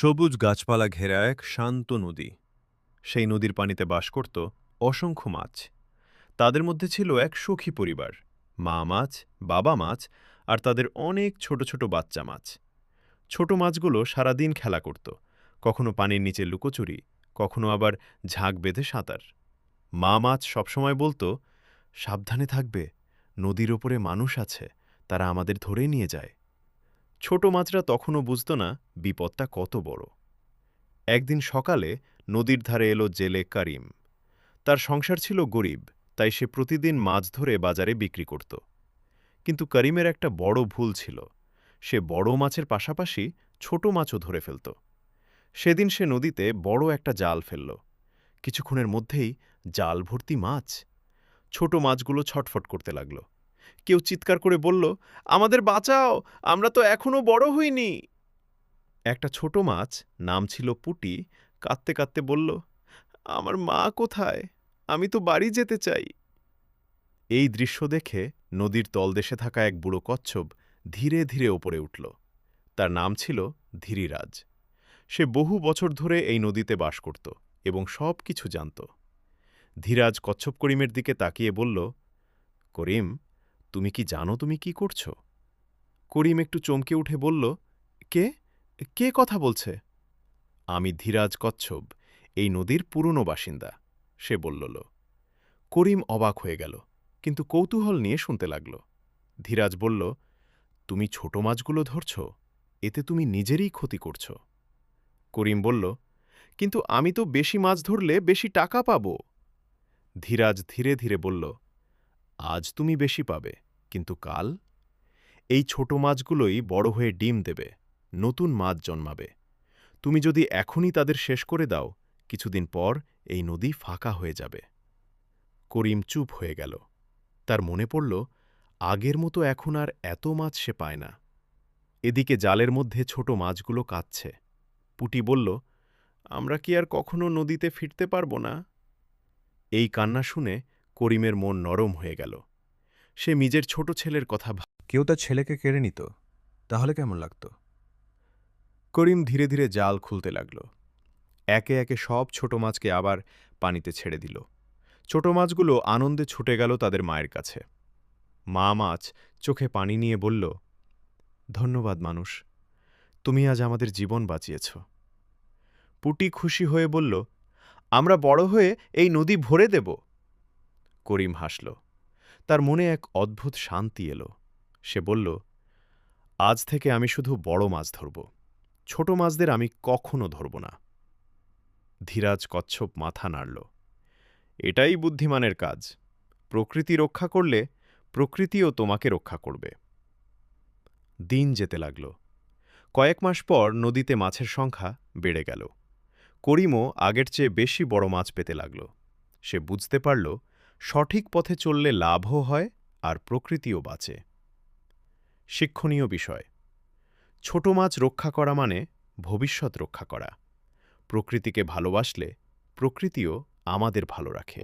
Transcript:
সবুজ গাছপালা ঘেরা এক শান্ত নদী। সেই নদীর পানিতে বাস করত অসংখ্য মাছ। তাদের মধ্যে ছিল এক সুখী পরিবার, মা মাছ, বাবা মাছ আর তাদের অনেক ছোট ছোট বাচ্চা মাছ। ছোট মাছগুলো সারাদিন খেলা করত, কখনো পানির নিচে লুকোচুরি, কখনো আবার ঝাঁক বেঁধে সাঁতার। মা মাছ সবসময় বলতো, সাবধানে থাকবে, নদীর ওপরে মানুষ আছে, তারা আমাদের ধরে নিয়ে যায়। ছোট মাছরা তখনও বুঝত না বিপদটা কত বড়। একদিন সকালে নদীর ধারে এলো জেলে করিম। তার সংসার ছিল গরিব, তাই সে প্রতিদিন মাছ ধরে বাজারে বিক্রি করত। কিন্তু করিমের একটা বড় ভুল ছিল, সে বড় মাছের পাশাপাশি ছোট মাছও ধরে ফেলত। সেদিন সে নদীতে বড় একটা জাল ফেলল। কিছুক্ষণের মধ্যেই জাল ভর্তি মাছ। ছোট মাছগুলো ছটফট করতে লাগল। কেউ চিৎকার করে বলল, আমাদের বাঁচাও, আমরা তো এখনো বড় হইনি। একটা ছোট মাছ, নাম ছিল পুটি, কাঁদতে কাঁদতে বলল, আমার মা কোথায়, আমি তো বাড়ি যেতে চাই। এই দৃশ্য দেখে নদীর তলদেশে থাকা এক বুড়ো কচ্ছপ ধীরে ধীরে ওপরে উঠল। তার নাম ছিল ধীরিরাজ। সে বহু বছর ধরে এই নদীতে বাস করত এবং সব কিছু জানত। ধীরাজ কচ্ছপ করিমের দিকে তাকিয়ে বলল, করিম, তুমি কি জানো তুমি কি করছ? করিম একটু চমকে উঠে বলল, কে কে কথা বলছে? আমি ধীরাজ কচ্ছপ, এই নদীর পুরনো বাসিন্দা, সে বলল। করিম অবাক হয়ে গেল, কিন্তু কৌতূহল নিয়ে শুনতে লাগল। ধীরাজ বলল, তুমি ছোট মাছগুলো ধরছ, এতে তুমি নিজেরই ক্ষতি করছ। করিম বলল, কিন্তু আমি তো বেশি মাছ ধরলে বেশি টাকা পাব। ধীরাজ ধীরে ধীরে বলল, আজ তুমি বেশি পাবে, কিন্তু কাল? এই ছোট মাছগুলোই বড় হয়ে ডিম দেবে, নতুন মাছ জন্মাবে। তুমি যদি এখনই তাদের শেষ করে দাও, কিছুদিন পর এই নদী ফাঁকা হয়ে যাবে। করিম চুপ হয়ে গেল। তার মনে পড়ল, আগের মতো এখন আর এত মাছ সে পায় না। এদিকে জালের মধ্যে ছোট মাছগুলো কাঁদছে। পুটি বলল, আমরা কি আর কখনো নদীতে ফিরতে পারব না? এই কান্না শুনে করিমের মন নরম হয়ে গেল। সে নিজের ছোট ছেলের কথা কেউ তার ছেলেকে কেড়ে নিত, তাহলে কেমন লাগত? করিম ধীরে ধীরে জাল খুলতে লাগল। একে একে সব ছোট মাছকে আবার পানিতে ছেড়ে দিল। ছোট মাছগুলো আনন্দে ছুটে গেল তাদের মায়ের কাছে। মা মাছ চোখে পানি নিয়ে বলল, ধন্যবাদ মানুষ, তুমি আজ আমাদের জীবন বাঁচিয়েছ। পুটি খুশি হয়ে বলল, আমরা বড় হয়ে এই নদী ভরে দেব। করিম হাসল। তার মনে এক অদ্ভুত শান্তি এলো। সে বলল, আজ থেকে আমি শুধু বড় মাছ ধরব, ছোট মাছদের আমি কখনো ধরব না। ধীরাজ কচ্ছপ মাথা নাড়ল। এটাই বুদ্ধিমানের কাজ। প্রকৃতি রক্ষা করলে প্রকৃতিও তোমাকে রক্ষা করবে। দিন যেতে লাগল। কয়েক মাস পর নদীতে মাছের সংখ্যা বেড়ে গেল। করিমও আগের চেয়ে বেশি বড় মাছ পেতে লাগল। সে বুঝতে পারল, সঠিক পথে চললে লাভও হয় আর প্রকৃতিও বাঁচে। শিক্ষণীয় বিষয়, ছোট মাছ রক্ষা করা মানে ভবিষ্যৎ রক্ষা করা। প্রকৃতিকে ভালোবাসলে প্রকৃতিও আমাদের ভালো রাখে।